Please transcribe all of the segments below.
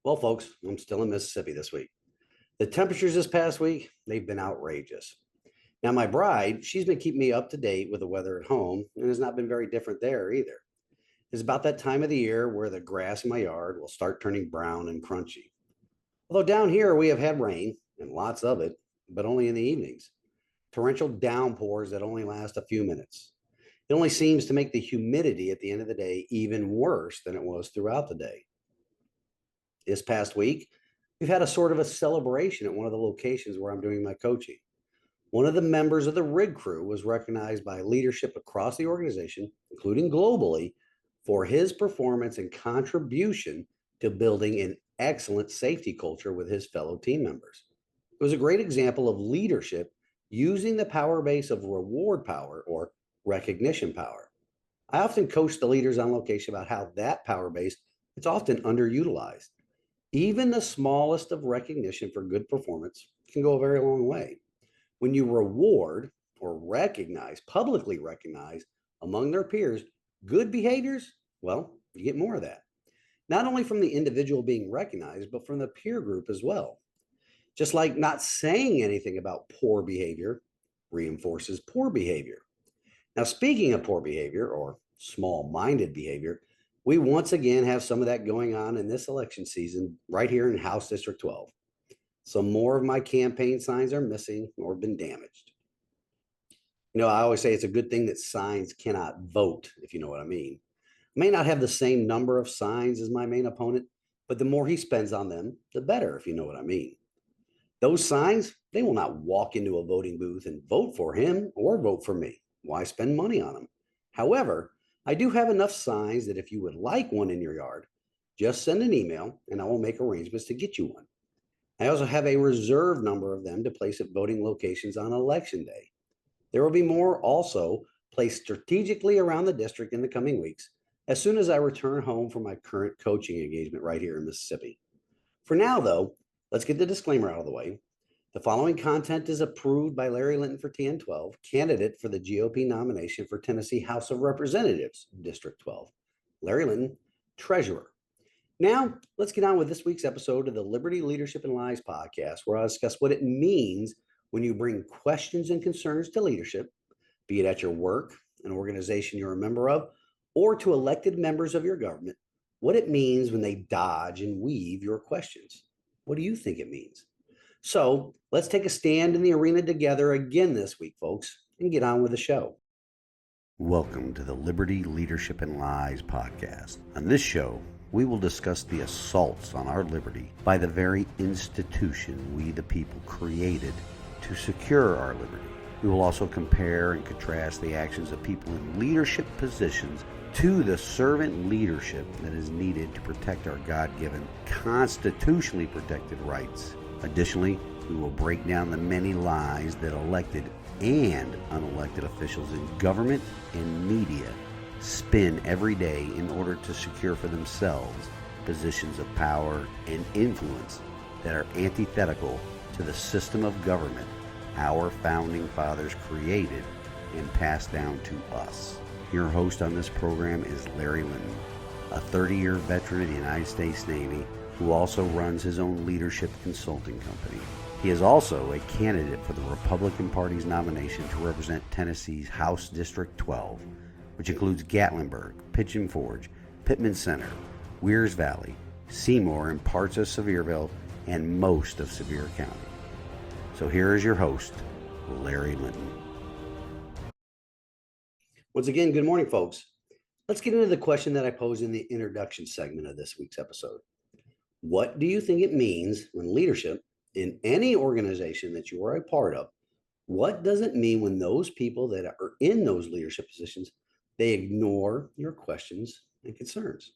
Well, folks, I'm still in Mississippi this week. The temperatures this past week, they've been outrageous. Now, my bride, she's been keeping me up to date with the weather at home, and has not been very different there either. It's about that time of the year where the grass in my yard will start turning brown and crunchy. Although down here we have had rain, and lots of it, but only in the evenings. Torrential downpours that only last a few minutes. It only seems to make the humidity at the end of the day even worse than it was throughout the day. This past week, we've had a sort of a celebration at one of the locations where I'm doing my coaching. One of the members of the rig crew was recognized by leadership across the organization, including globally, for his performance and contribution to building an excellent safety culture with his fellow team members. It was a great example of leadership using the power base of reward power or recognition power. I often coach the leaders on location about how that power base it's often underutilized. Even the smallest of recognition for good performance can go a very long way. When you reward or recognize, publicly recognize among their peers good behaviors, well, you get more of that. Not only from the individual being recognized, but from the peer group as well. Just like not saying anything about poor behavior reinforces poor behavior. Now, speaking of poor behavior or small minded behavior, we once again have some of that going on in this election season right here in House District 12. Some more of my campaign signs are missing or been damaged. I always say it's a good thing that signs cannot vote, if you know what I mean. I may not have the same number of signs as my main opponent, but the more he spends on them, the better, if you know what I mean. Those signs, they will not walk into a voting booth and vote for him or vote for me. Why spend money on them? However, I do have enough signs that if you would like one in your yard, just send an email and I will make arrangements to get you one. I also have a reserve number of them to place at voting locations on election day. There will be more also placed strategically around the district in the coming weeks as soon as I return home from my current coaching engagement right here in Mississippi. For now, though, let's get the disclaimer out of the way. The following content is approved by Larry Linton for TN12, candidate for the GOP nomination for Tennessee House of Representatives, District 12. Larry Linton, Treasurer. Now, let's get on with this week's episode of the Liberty, Leadership, and Lies podcast, where I'll discuss what it means when you bring questions and concerns to leadership, be it at your work, an organization you're a member of, or to elected members of your government, what it means when they dodge and weave your questions. What do you think it means? So let's take a stand in the arena together again this week, folks, and get on with the show. Welcome to the Liberty, Leadership, and Lies podcast. On this show, we will discuss the assaults on our liberty by the very institution we the people created to secure our liberty. We will also compare and contrast the actions of people in leadership positions to the servant leadership that is needed to protect our God-given, constitutionally protected rights. Additionally, we will break down the many lies that elected and unelected officials in government and media spin every day in order to secure for themselves positions of power and influence that are antithetical to the system of government our founding fathers created and passed down to us. Your host on this program is Larry Linton, a 30-year veteran of the United States Navy who also runs his own leadership consulting company. He is also a candidate for the Republican Party's nomination to represent Tennessee's House District 12, which includes Gatlinburg, Pigeon Forge, Pittman Center, Weirs Valley, Seymour, and parts of Sevierville, and most of Sevier County. So here is your host, Larry Linton. Once again, good morning, folks. Let's get into the question that I posed in the introduction segment of this week's episode. What do you think it means when leadership in any organization that you are a part of, what does it mean when those people that are in those leadership positions, they ignore your questions and concerns?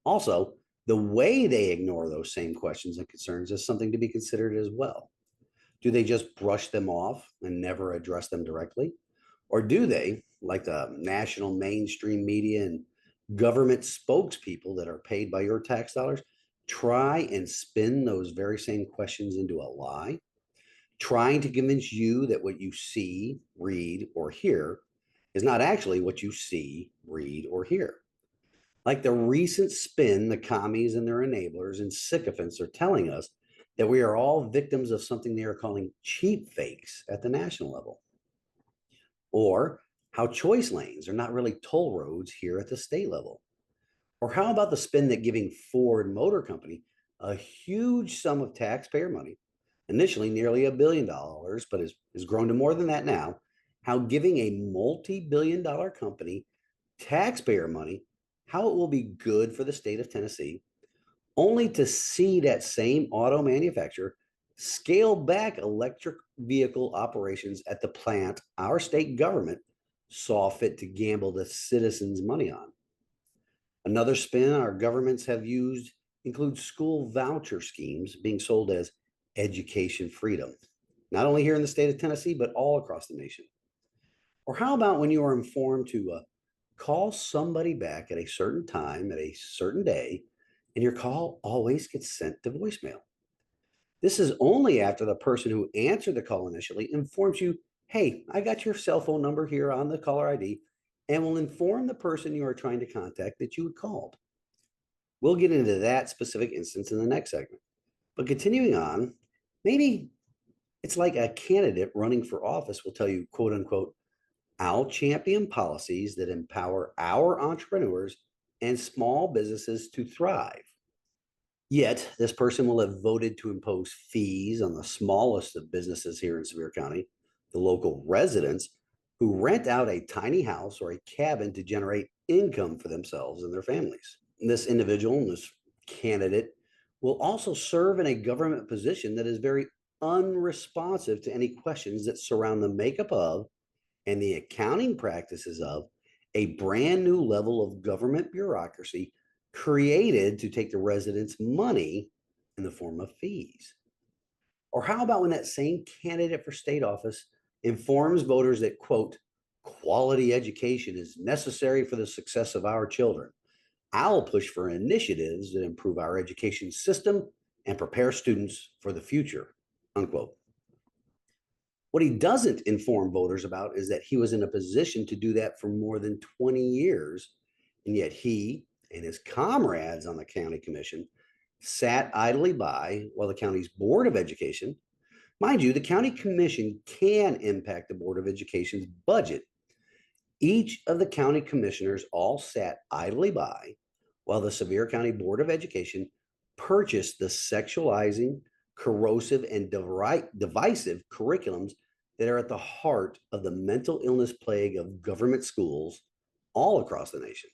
Also, the way they ignore those same questions and concerns is something to be considered as well. Do they just brush them off and never address them directly? Or do they, like the national mainstream media and government spokespeople that are paid by your tax dollars, try and spin those very same questions into a lie, trying to convince you that what you see, read, or hear is not actually what you see, read, or hear? Like the recent spin the commies and their enablers and sycophants are telling us that we are all victims of something they are calling cheap fakes at the national level, or how choice lanes are not really toll roads here at the state level. Or how about the spin that giving Ford Motor Company a huge sum of taxpayer money, initially nearly $1 billion, but has grown to more than that now, how giving a multi-billion-dollar company taxpayer money, how it will be good for the state of Tennessee, only to see that same auto manufacturer scale back electric vehicle operations at the plant our state government saw fit to gamble the citizens' money on. Another spin our governments have used includes school voucher schemes being sold as education freedom, not only here in the state of Tennessee, but all across the nation. Or how about when you are informed to call somebody back at a certain time, at a certain day, and your call always gets sent to voicemail? This is only after the person who answered the call initially informs you, hey, I got your cell phone number here on the caller ID, and will inform the person you are trying to contact that you had called. We'll get into that specific instance in the next segment. But continuing on, maybe it's like a candidate running for office will tell you, quote unquote, I'll champion policies that empower our entrepreneurs and small businesses to thrive. Yet, this person will have voted to impose fees on the smallest of businesses here in Sevier County, the local residents who rent out a tiny house or a cabin to generate income for themselves and their families. This individual, this candidate, will also serve in a government position that is very unresponsive to any questions that surround the makeup of and the accounting practices of a brand new level of government bureaucracy created to take the residents' money in the form of fees. Or how about when that same candidate for state office informs voters that, quote, quality education is necessary for the success of our children? I'll push for initiatives that improve our education system and prepare students for the future, unquote. What he doesn't inform voters about is that he was in a position to do that for more than 20 years, and yet he and his comrades on the county commission sat idly by while the county's Board of Education, mind you, the county commission can impact the Board of Education's budget. Each of the county commissioners all sat idly by while the Sevier County Board of Education purchased the sexualizing, corrosive, and divisive curriculums that are at the heart of the mental illness plague of government schools all across the nation.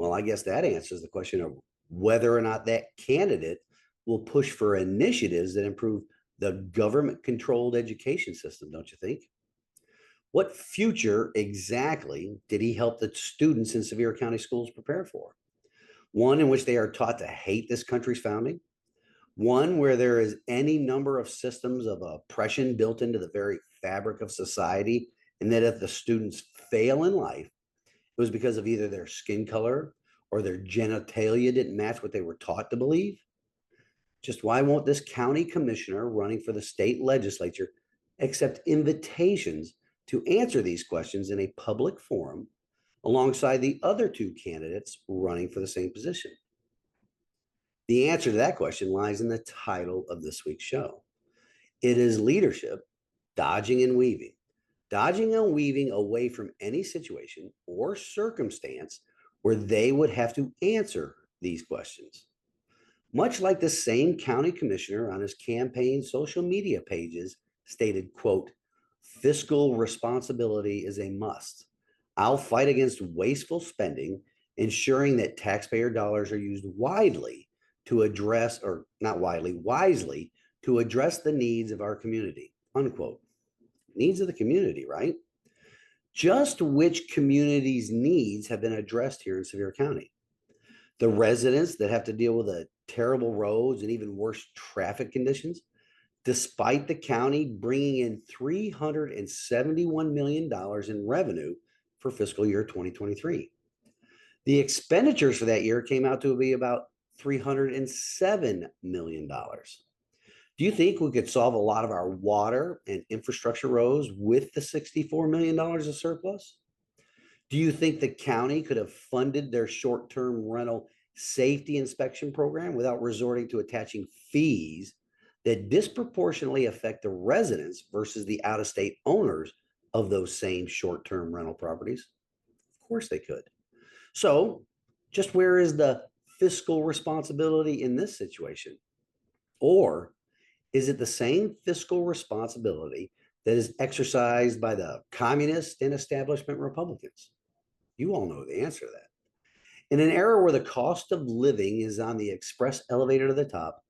Well, I guess that answers the question of whether or not that candidate will push for initiatives that improve the government-controlled education system, don't you think? What future exactly did he help the students in Sevier County schools prepare for? One in which they are taught to hate this country's founding? One where there is any number of systems of oppression built into the very fabric of society, and that if the students fail in life, it was because of either their skin color or their genitalia didn't match what they were taught to believe? Just why won't this county commissioner running for the state legislature accept invitations to answer these questions in a public forum alongside the other two candidates running for the same position? The answer to that question lies in the title of this week's show. It is leadership, dodging and weaving away from any situation or circumstance where they would have to answer these questions. Much like the same county commissioner on his campaign social media pages stated, quote, fiscal responsibility is a must. I'll fight against wasteful spending, ensuring that taxpayer dollars are used widely to address, or not widely, wisely to address the needs of our community, unquote. Needs of the community, right? Just which communities' needs have been addressed here in Sevier County? The residents that have to deal with the terrible roads and even worse traffic conditions, despite the county bringing in $371 million in revenue for fiscal year 2023. The expenditures for that year came out to be about $307 million. Do you think we could solve a lot of our water and infrastructure woes with the $64 million of surplus? Do you think the county could have funded their short-term rental safety inspection program without resorting to attaching fees that disproportionately affect the residents versus the out-of-state owners of those same short-term rental properties? Of course they could. So, just where is the fiscal responsibility in this situation? Or is it the same fiscal responsibility that is exercised by the communist and establishment Republicans? You all know the answer to that. In an era where the cost of living is on the express elevator to the top,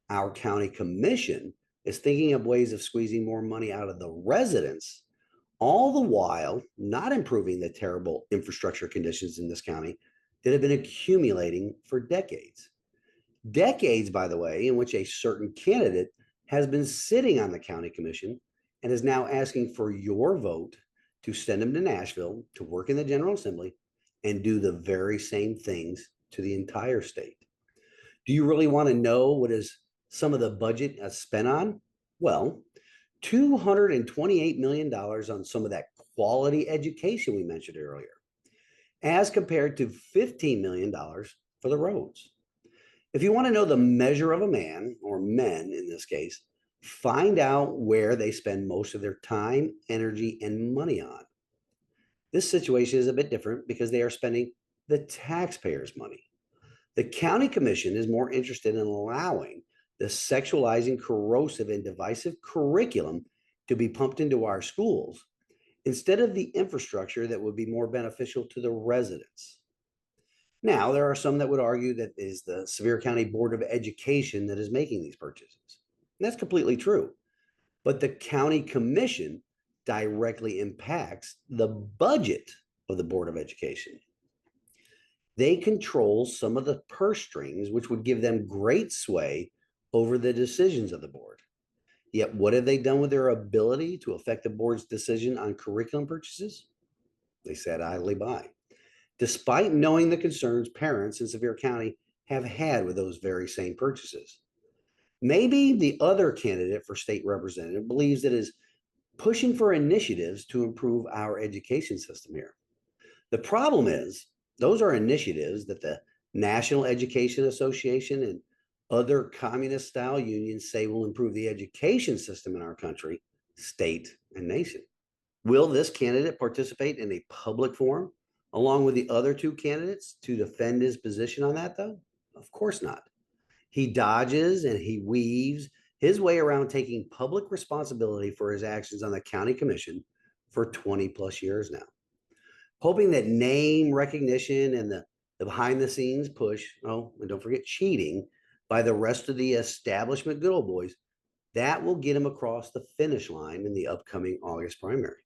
our county commission is thinking of ways of squeezing more money out of the residents, all the while not improving the terrible infrastructure conditions in this county that have been accumulating for decades. Decades, by the way, in which a certain candidate has been sitting on the county commission and is now asking for your vote to send him to Nashville to work in the General Assembly and do the very same things to the entire state. Do you really want to know what is some of the budget spent on? Well, $228 million on some of that quality education we mentioned earlier, as compared to $15 million for the roads. If you want to know the measure of a man, or men in this case, find out where they spend most of their time, energy, and money on. This situation is a bit different because they are spending the taxpayers' money. The county commission is more interested in allowing the sexualizing, corrosive, and divisive curriculum to be pumped into our schools instead of the infrastructure that would be more beneficial to the residents. Now, there are some that would argue that it is the Sevier County Board of Education that is making these purchases. And that's completely true. But the county commission directly impacts the budget of the Board of Education. They control some of the purse strings, which would give them great sway over the decisions of the board. Yet, what have they done with their ability to affect the board's decision on curriculum purchases? They sat idly by, despite knowing the concerns parents in Sevier County have had with those very same purchases. Maybe the other candidate for state representative believes it is pushing for initiatives to improve our education system here. The problem is, those are initiatives that the National Education Association and other communist style unions say will improve the education system in our country, state, and nation. Will this candidate participate in a public forum along with the other two candidates to defend his position on that, though? Of course not. He dodges and he weaves his way around taking public responsibility for his actions on the county commission for 20 plus years now, hoping that name recognition and the behind the scenes push, oh, and don't forget cheating by the rest of the establishment good old boys, that will get him across the finish line in the upcoming August primary.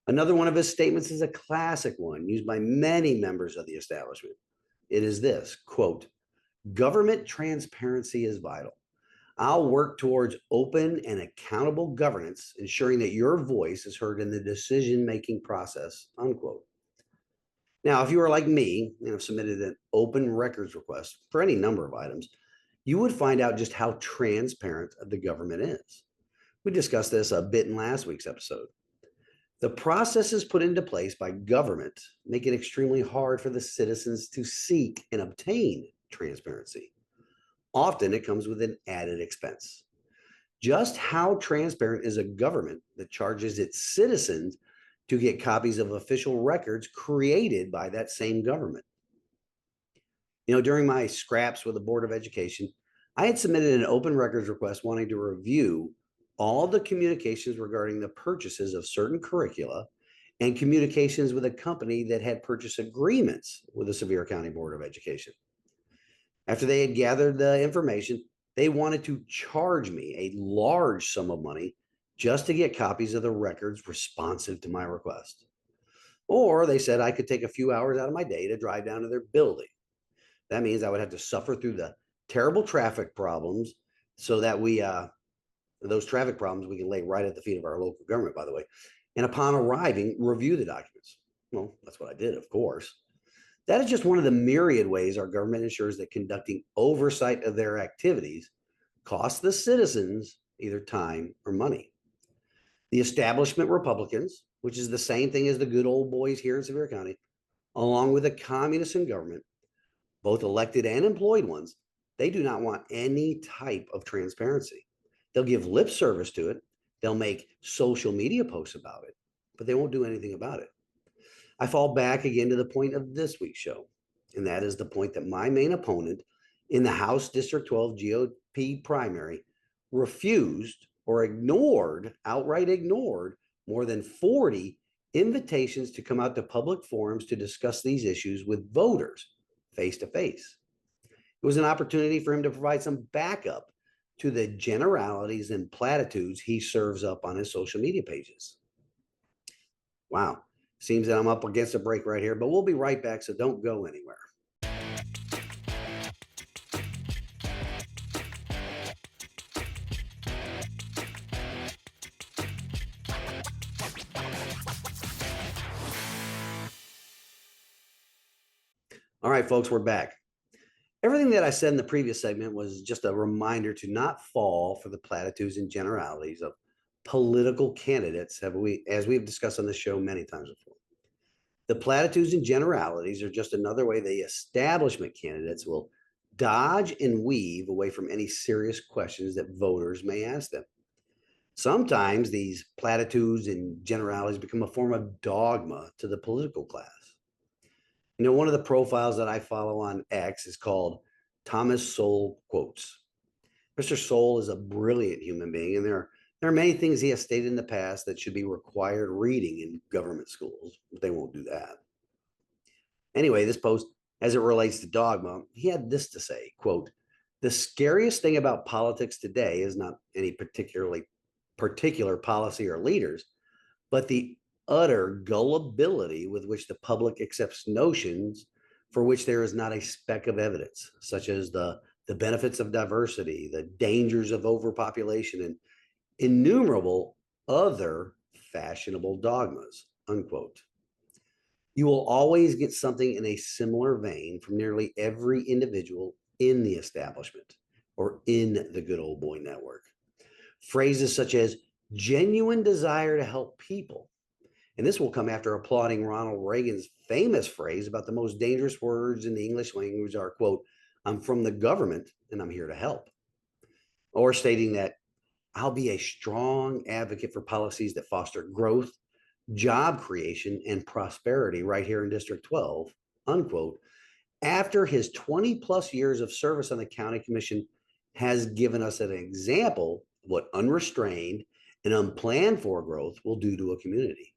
Another one of his statements is a classic one used by many members of the establishment. It is this, quote, "Government transparency is vital. I'll work towards open and accountable governance, ensuring that your voice is heard in the decision-making process," unquote. Now, if you are like me and have submitted an open records request for any number of items, you would find out just how transparent the government is. We discussed this a bit in last week's episode. The processes put into place by government make it extremely hard for the citizens to seek and obtain transparency. Often it comes with an added expense. Just how transparent is a government that charges its citizens to get copies of official records created by that same government? During my scraps with the Board of Education, I had submitted an open records request wanting to review all the communications regarding the purchases of certain curricula and communications with a company that had purchase agreements with the Sevier County Board of Education. After they had gathered the information, they wanted to charge me a large sum of money just to get copies of the records responsive to my request. Or they said I could take a few hours out of my day to drive down to their building. That means I would have to suffer through the terrible traffic problems so that those traffic problems we can lay right at the feet of our local government, by the way. And upon arriving, review the documents. Well, that's what I did, of course. That is just one of the myriad ways our government ensures that conducting oversight of their activities costs the citizens either time or money. The establishment Republicans, which is the same thing as the good old boys here in Sevier County, along with the communists in government, both elected and employed ones, they do not want any type of transparency. They'll give lip service to it. They'll make social media posts about it, but they won't do anything about it. I fall back again to the point of this week's show, and that is the point that my main opponent in the House District 12 GOP primary refused or outright ignored more than 40 invitations to come out to public forums to discuss these issues with voters face to face. It was an opportunity for him to provide some backup to the generalities and platitudes he serves up on his social media pages. Wow. Seems that I'm up against a break right here, but we'll be right back, so don't go anywhere. All right, folks, we're back. Everything that I said in the previous segment was just a reminder to not fall for the platitudes and generalities of political candidates, as we've discussed on the show many times before. The platitudes and generalities are just another way the establishment candidates will dodge and weave away from any serious questions that voters may ask them. Sometimes these platitudes and generalities become a form of dogma to the political class. You know, one of the profiles that I follow on X is called Thomas Sowell Quotes. Mr. Sowell is a brilliant human being, and there are many things he has stated in the past that should be required reading in government schools, but they won't do that. Anyway, this post, as it relates to dogma, he had this to say, quote, "The scariest thing about politics today is not any particular policy or leaders, but the utter gullibility with which the public accepts notions for which there is not a speck of evidence, such as the benefits of diversity, the dangers of overpopulation, and innumerable other fashionable dogmas," unquote. You will always get something in a similar vein from nearly every individual in the establishment or in the good old boy network. Phrases such as genuine desire to help people. And this will come after applauding Ronald Reagan's famous phrase about the most dangerous words in the English language are, quote, "I'm from the government and I'm here to help." Or stating that I'll be a strong advocate for policies that foster growth, job creation, and prosperity right here in District 12, unquote, after his 20 plus years of service on the county commission has given us an example of what unrestrained and unplanned for growth will do to a community,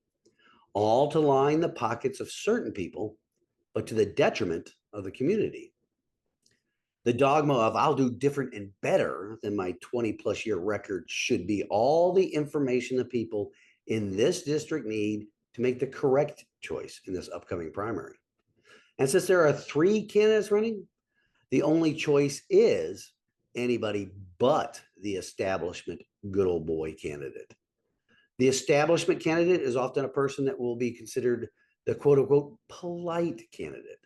all to line the pockets of certain people, but to the detriment of the community. The dogma of I'll do different and better than my 20 plus year record should be all the information the people in this district need to make the correct choice in this upcoming primary. And since there are 3 candidates running, the only choice is anybody but the establishment good old boy candidate. The establishment candidate is often a person that will be considered the quote unquote polite candidate.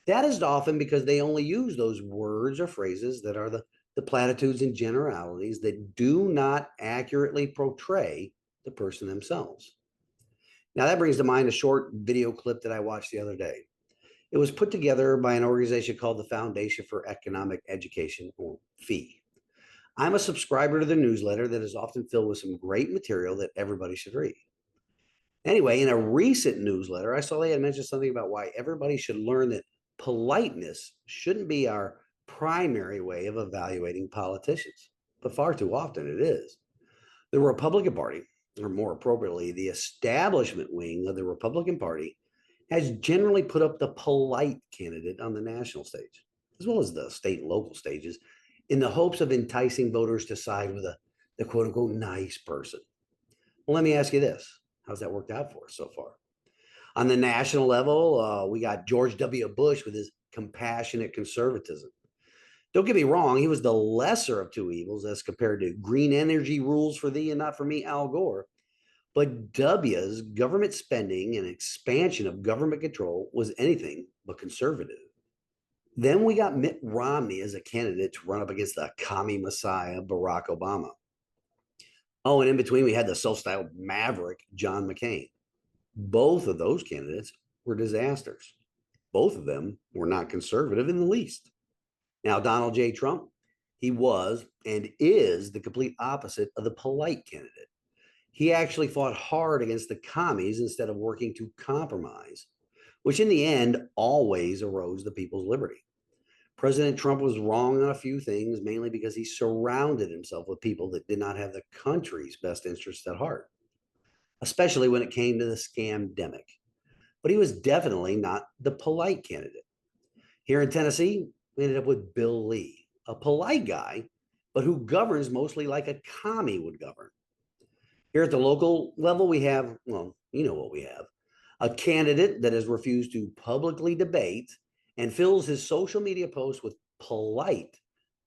That is often because they only use those words or phrases that are the platitudes and generalities that do not accurately portray the person themselves. Now, that brings to mind a short video clip that I watched the other day. It was put together by an organization called the Foundation for Economic Education, or FEE. I'm a subscriber to the newsletter that is often filled with some great material that everybody should read. Anyway, in a recent newsletter, I saw they had mentioned something about why everybody should learn that politeness shouldn't be our primary way of evaluating politicians, but far too often it is. The Republican Party, or more appropriately, the establishment wing of the Republican Party, has generally put up the polite candidate on the national stage, as well as the state and local stages, in the hopes of enticing voters to side with the quote unquote nice person. Well, let me ask you this. How's that worked out for us so far? On the national level, we got George W. Bush with his compassionate conservatism. Don't get me wrong, he was the lesser of 2 evils as compared to green energy rules for thee and not for me, Al Gore. But W's government spending and expansion of government control was anything but conservative. Then we got Mitt Romney as a candidate to run up against the commie messiah, Barack Obama. Oh, and in between, we had the self-styled maverick, John McCain. Both of those candidates were disasters. Both of them were not conservative in the least. Now, Donald J. Trump, he was and is the complete opposite of the polite candidate. He actually fought hard against the commies instead of working to compromise, which in the end always erodes the people's liberty. President Trump was wrong on a few things, mainly because he surrounded himself with people that did not have the country's best interests at heart, especially when it came to the scamdemic. But he was definitely not the polite candidate. Here in Tennessee, we ended up with Bill Lee, a polite guy, but who governs mostly like a commie would govern. Here at the local level, we have, well, you know what we have, a candidate that has refused to publicly debate and fills his social media posts with polite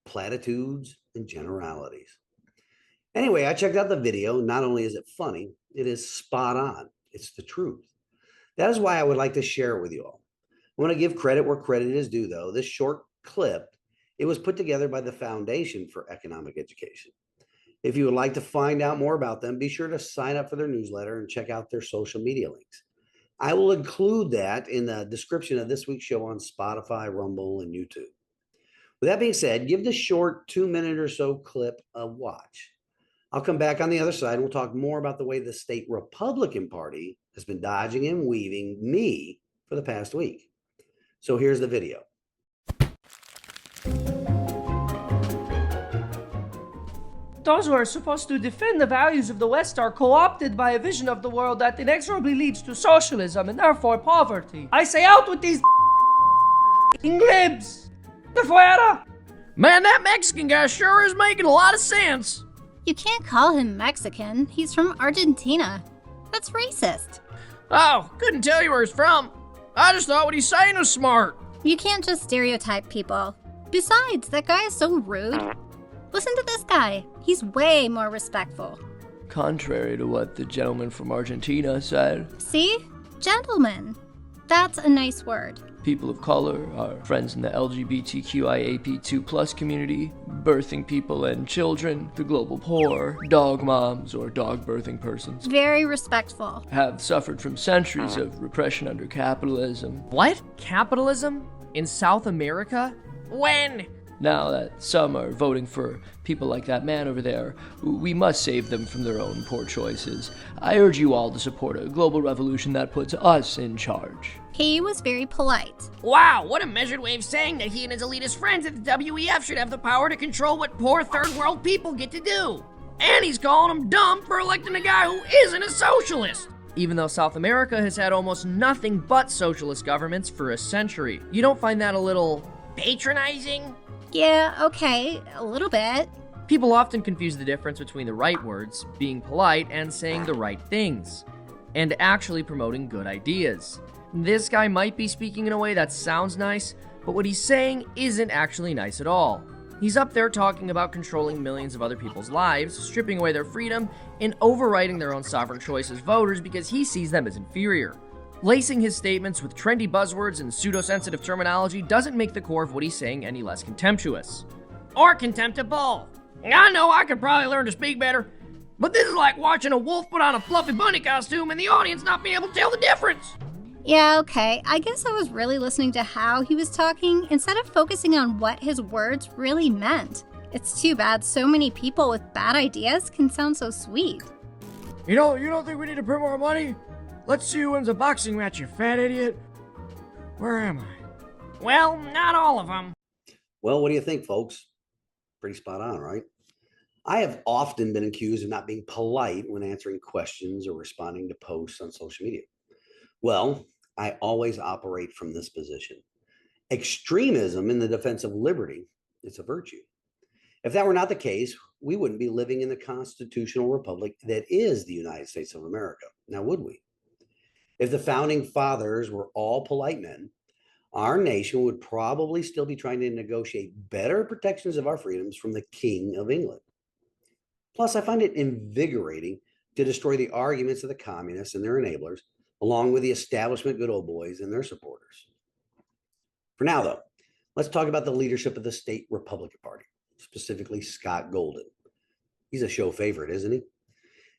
platitudes and generalities. Anyway, I checked out the video. Not only is it funny, it is spot on. It's the truth. That is why I would like to share it with you all. I want to give credit where credit is due, though. This short clip, it was put together by the Foundation for Economic Education. If you would like to find out more about them, be sure to sign up for their newsletter and check out their social media links. I will include that in the description of this week's show on Spotify, Rumble, and YouTube. With that being said, give the short 2-minute or so clip a watch. I'll come back on the other side and we'll talk more about the way the state Republican Party has been dodging and weaving me for the past week. So here's the video. Those who are supposed to defend the values of the West are co-opted by a vision of the world that inexorably leads to socialism and therefore poverty. I say out with these libs! De fuera! Man, that Mexican guy sure is making a lot of sense. You can't call him Mexican. He's from Argentina. That's racist. Oh, couldn't tell you where he's from. I just thought what he's saying was smart. You can't just stereotype people. Besides, that guy is so rude. Listen to this guy. He's way more respectful. Contrary to what the gentleman from Argentina said, See? Gentleman. That's a nice word. people of color, our friends in the LGBTQIAP2+ community, birthing people and children, the global poor, dog moms or dog birthing persons, Very respectful. have suffered from centuries of repression under capitalism. What? Capitalism? In South America? When? Now that some are voting for people like that man over there, we must save them from their own poor choices. I urge you all to support a global revolution that puts us in charge. He was very polite. Wow, what a measured way of saying that he and his elitist friends at the WEF should have the power to control what poor third world people get to do. And he's calling them dumb for electing a guy who isn't a socialist. Even though South America has had almost nothing but socialist governments for a century. You don't find that a little patronizing? Yeah, okay, a little bit. People often confuse the difference between the right words, being polite, and saying the right things, and actually promoting good ideas. This guy might be speaking in a way that sounds nice, but what he's saying isn't actually nice at all. He's up there talking about controlling millions of other people's lives, stripping away their freedom, and overriding their own sovereign choice as voters because he sees them as inferior. Lacing his statements with trendy buzzwords and pseudo-sensitive terminology doesn't make the core of what he's saying any less contemptuous. Or contemptible. I know I could probably learn to speak better, but this is like watching a wolf put on a fluffy bunny costume and the audience not being able to tell the difference. Yeah, okay, I guess I was really listening to how he was talking instead of focusing on what his words really meant. It's too bad so many people with bad ideas can sound so sweet. You don't think we need to print more money? Let's see who wins a boxing match, you fat idiot. Where am I? Well, not all of them. Well, what do you think, folks? Pretty spot on, right? I have often been accused of not being polite when answering questions or responding to posts on social media. Well, I always operate from this position. Extremism in the defense of liberty is a virtue. If that were not the case, we wouldn't be living in the constitutional republic that is the United States of America. Now, would we? If the founding fathers were all polite men, our nation would probably still be trying to negotiate better protections of our freedoms from the King of England. Plus, I find it invigorating to destroy the arguments of the communists and their enablers, along with the establishment good old boys and their supporters. For now, though, let's talk about the leadership of the state Republican Party, specifically Scott Golden. He's a show favorite, isn't he?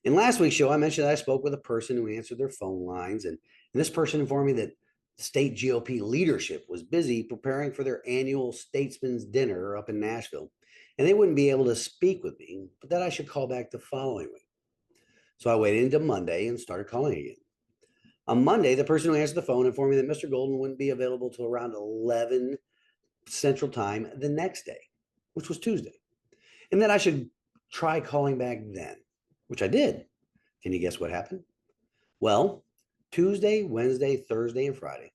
In last week's show, I mentioned that I spoke with a person who answered their phone lines, and this person informed me that state GOP leadership was busy preparing for their annual statesman's dinner up in Nashville, and they wouldn't be able to speak with me, but that I should call back the following week. So I waited until Monday and started calling again. On Monday, the person who answered the phone informed me that Mr. Golden wouldn't be available till around 11 Central Time the next day, which was Tuesday, and that I should try calling back then, which I did. Can you guess what happened? Well, Tuesday, Wednesday, Thursday, and Friday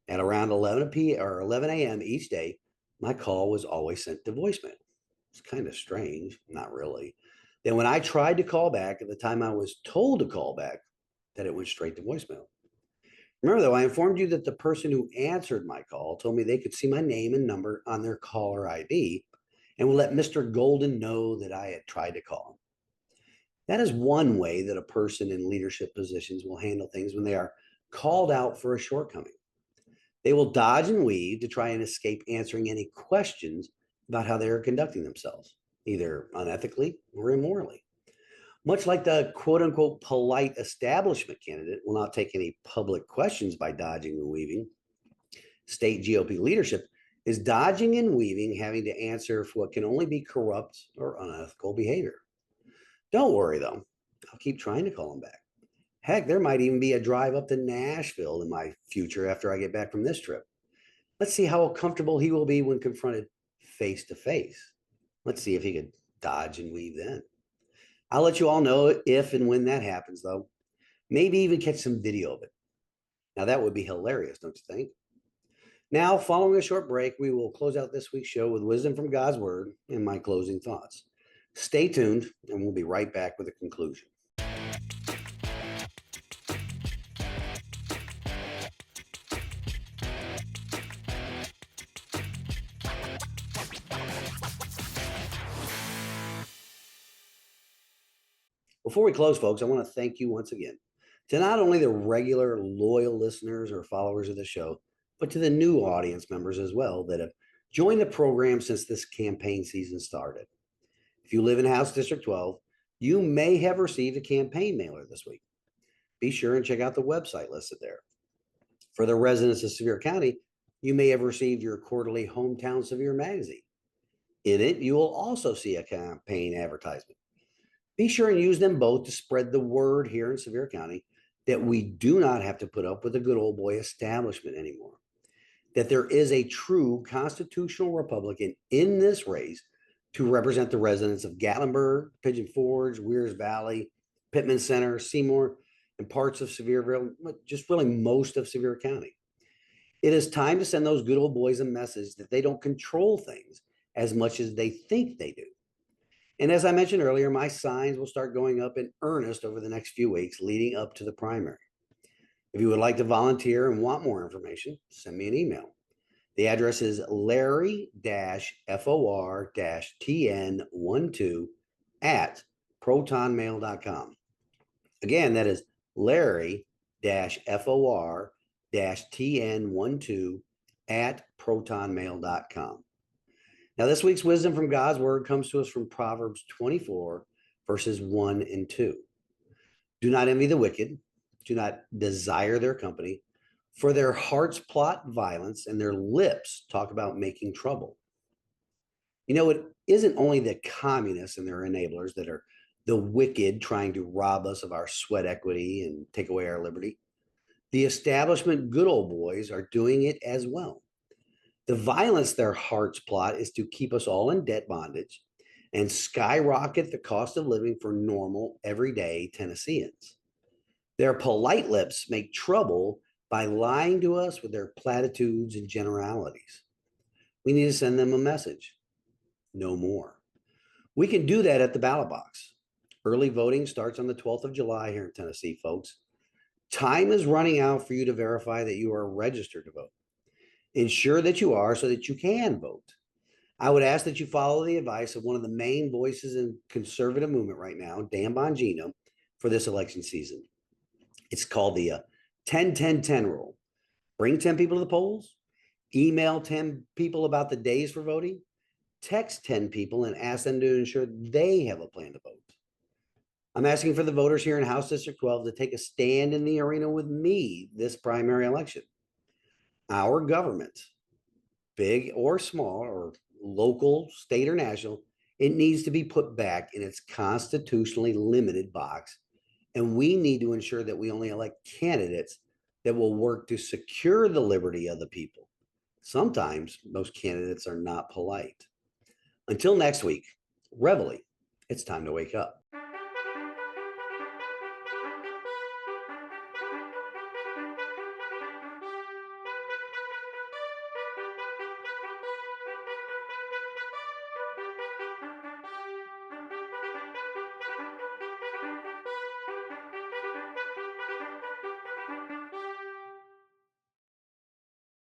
at around 11 p.m. or 11 a.m. each day, my call was always sent to voicemail. It's kind of strange, not really. Then when I tried to call back at the time I was told to call back, that it went straight to voicemail. Remember, though, I informed you that the person who answered my call told me they could see my name and number on their caller ID and would let Mr. Golden know that I had tried to call him. That is one way that a person in leadership positions will handle things when they are called out for a shortcoming. They will dodge and weave to try and escape answering any questions about how they are conducting themselves, either unethically or immorally. Much like the quote unquote polite establishment candidate will not take any public questions by dodging and weaving, state GOP leadership is dodging and weaving, having to answer for what can only be corrupt or unethical behavior. Don't worry, though. I'll keep trying to call him back. Heck, there might even be a drive up to Nashville in my future after I get back from this trip. Let's see how comfortable he will be when confronted face to face. Let's see if he could dodge and weave then. I'll let you all know if and when that happens, though. Maybe even catch some video of it. Now, that would be hilarious, don't you think? Now, following a short break, we will close out this week's show with wisdom from God's Word and my closing thoughts. Stay tuned, and we'll be right back with a conclusion. Before we close, folks, I want to thank you once again to not only the regular loyal listeners or followers of the show, but to the new audience members as well that have joined the program since this campaign season started. If you live in House District 12, you may have received a campaign mailer this week. Be sure and check out the website listed there. For the residents of Sevier County, you may have received your quarterly Hometown Sevier magazine. In it, you will also see a campaign advertisement. Be sure and use them both to spread the word here in Sevier County that we do not have to put up with a good old boy establishment anymore. That there is a true constitutional Republican in this race to represent the residents of Gatlinburg, Pigeon Forge, Weirs Valley, Pittman Center, Seymour, and parts of Sevierville, just really most of Sevier County. It is time to send those good old boys a message that they don't control things as much as they think they do. And as I mentioned earlier, my signs will start going up in earnest over the next few weeks leading up to the primary. If you would like to volunteer and want more information, send me an email. The address is larry-for-tn12 at protonmail.com. Again, that is larry-for-tn12 at protonmail.com. Now, this week's wisdom from God's Word comes to us from Proverbs 24, verses 1 and 2. Do not envy the wicked. Do not desire their company, for their hearts plot violence and their lips talk about making trouble. You know, it isn't only the communists and their enablers that are the wicked trying to rob us of our sweat equity and take away our liberty. The establishment good old boys are doing it as well. The violence their hearts plot is to keep us all in debt bondage and skyrocket the cost of living for normal, everyday Tennesseans. Their polite lips make trouble by lying to us with their platitudes and generalities. We need to send them a message. No more. We can do that at the ballot box. Early voting starts on the 12th of July here in Tennessee, folks. Time is running out for you to verify that you are registered to vote. Ensure that you are so that you can vote. I would ask that you follow the advice of one of the main voices in conservative movement right now, Dan Bongino, for this election season. It's called the 10-10-10 rule. Bring 10 people to the polls, email 10 people about the days for voting, text 10 people and ask them to ensure they have a plan to vote. I'm asking for the voters here in House District 12 to take a stand in the arena with me this primary election. Our government, big or small or local, state or national, it needs to be put back in its constitutionally limited box. And we need to ensure that we only elect candidates that will work to secure the liberty of the people. Sometimes those candidates are not polite. Until next week, Reveille, it's time to wake up.